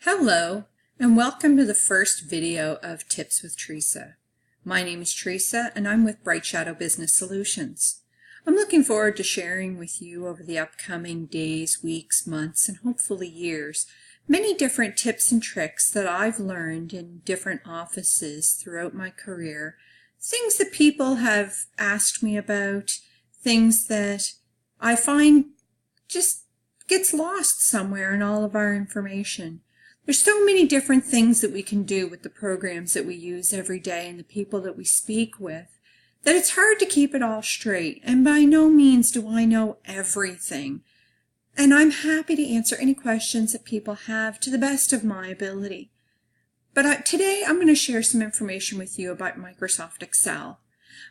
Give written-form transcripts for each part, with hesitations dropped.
Hello, and welcome to the first video of Tips with Theresa. My name is Theresa, and I'm with BrightShadow Business Solutions. I'm looking forward to sharing with you over the upcoming days, weeks, months, and hopefully years, many different tips and tricks that I've learned in different offices throughout my career, things that people have asked me about, things that I find just gets lost somewhere in all of our information. There's so many different things that we can do with the programs that we use every day and the people that we speak with that it's hard to keep it all straight. And by no means do I know everything. And I'm happy to answer any questions that people have to the best of my ability. But today I'm going to share some information with you about Microsoft Excel.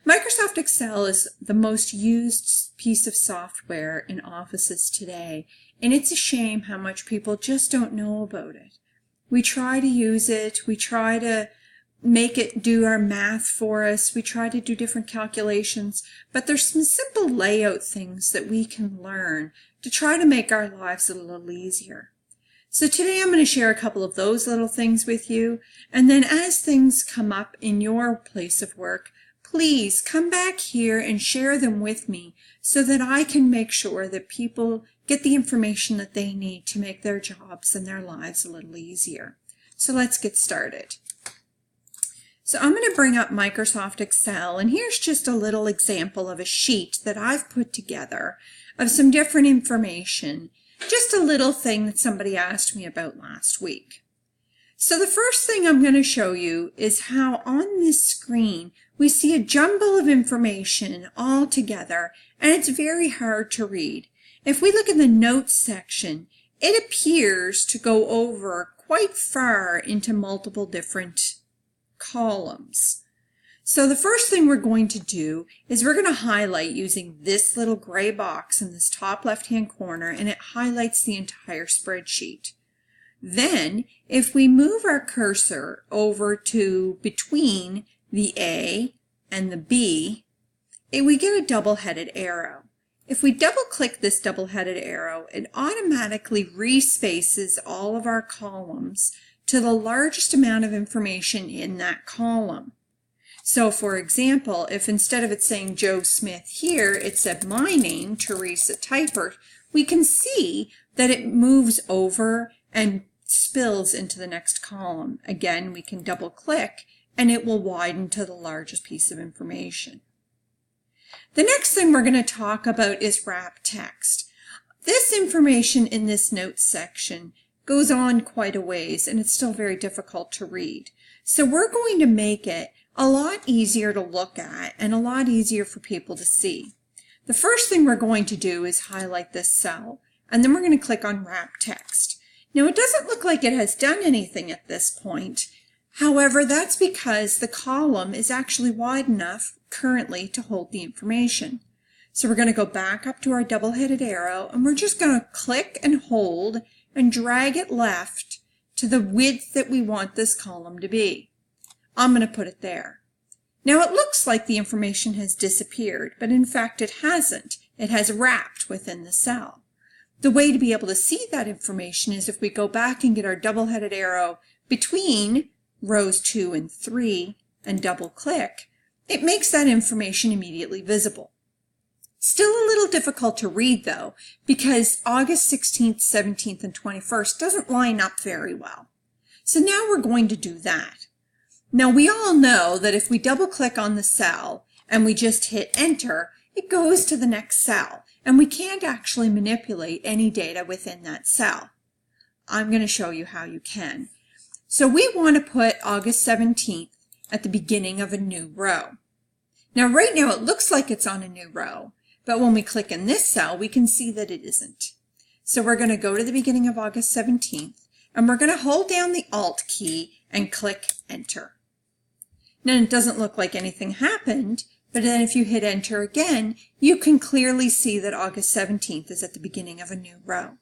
Microsoft Excel is the most used piece of software in offices today, and it's a shame how much people just don't know about it. We try to use it, we try to make it do our math for us, we try to do different calculations, but there's some simple layout things that we can learn to try to make our lives a little easier. So today I'm going to share a couple of those little things with you, and then as things come up in your place of work, please come back here and share them with me so that I can make sure that people get the information that they need to make their jobs and their lives a little easier. So let's get started. So I'm going to bring up Microsoft Excel, and here's just a little example of a sheet that I've put together of some different information, just a little thing that somebody asked me about last week. So the first thing I'm going to show you is how on this screen we see a jumble of information all together, and it's very hard to read. If we look in the notes section, it appears to go over quite far into multiple different columns. So the first thing we're going to do is we're going to highlight using this little gray box in this top left-hand corner, and it highlights the entire spreadsheet. Then, if we move our cursor over to between the A and the B, we get a double-headed arrow. If we double-click this double-headed arrow, it automatically respaces all of our columns to the largest amount of information in that column. So, for example, if instead of it saying Joe Smith here, it said my name, Theresa Typer, we can see that it moves over and spills into the next column. Again, we can double click and it will widen to the largest piece of information. The next thing we're going to talk about is wrap text. This information in this notes section goes on quite a ways, and it's still very difficult to read. So we're going to make it a lot easier to look at and a lot easier for people to see. The first thing we're going to do is highlight this cell, and then we're going to click on wrap text. Now, it doesn't look like it has done anything at this point. However, that's because the column is actually wide enough currently to hold the information. So we're going to go back up to our double-headed arrow, and we're just going to click and hold and drag it left to the width that we want this column to be. I'm going to put it there. Now, it looks like the information has disappeared, but in fact it hasn't. It has wrapped within the cell. The way to be able to see that information is if we go back and get our double-headed arrow between rows 2 and 3 and double click, it makes that information immediately visible. Still a little difficult to read though, because August 16th, 17th, and 21st doesn't line up very well. So now we're going to do that. Now we all know that if we double click on the cell and we just hit enter, it goes to the next cell, and we can't actually manipulate any data within that cell. I'm going to show you how you can. So we want to put August 17th at the beginning of a new row. Now right now it looks like it's on a new row, but when we click in this cell we can see that it isn't. So we're going to go to the beginning of August 17th, and we're going to hold down the Alt key and click enter. Now it doesn't look like anything happened, but then if you hit enter again, you can clearly see that August 17th is at the beginning of a new row.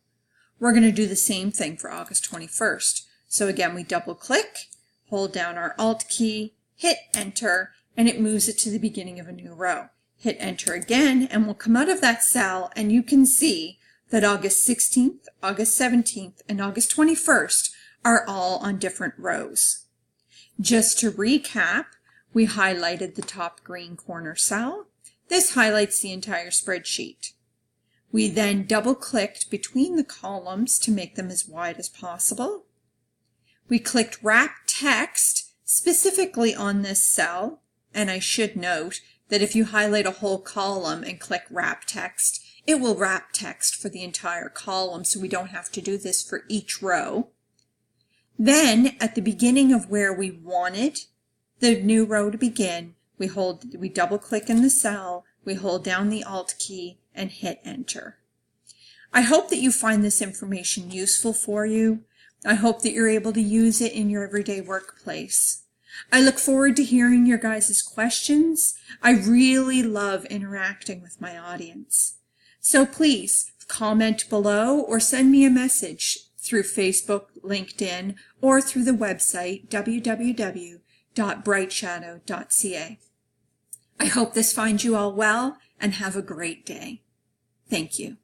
We're going to do the same thing for August 21st. So again, we double click, hold down our Alt key, hit enter, and it moves it to the beginning of a new row. Hit enter again, and we'll come out of that cell, and you can see that August 16th, August 17th, and August 21st are all on different rows. Just to recap, we highlighted the top green corner cell. This highlights the entire spreadsheet. We then double-clicked between the columns to make them as wide as possible. We clicked Wrap Text specifically on this cell, and I should note that if you highlight a whole column and click Wrap Text, it will wrap text for the entire column, so we don't have to do this for each row. Then, at the beginning of where we wanted the new row to begin, we double-click in the cell, we hold down the Alt key, and hit Enter. I hope that you find this information useful for you. I hope that you're able to use it in your everyday workplace. I look forward to hearing your guys' questions. I really love interacting with my audience. So please comment below or send me a message through Facebook, LinkedIn, or through the website www.brightshadow.ca. I hope this finds you all well and have a great day. Thank you.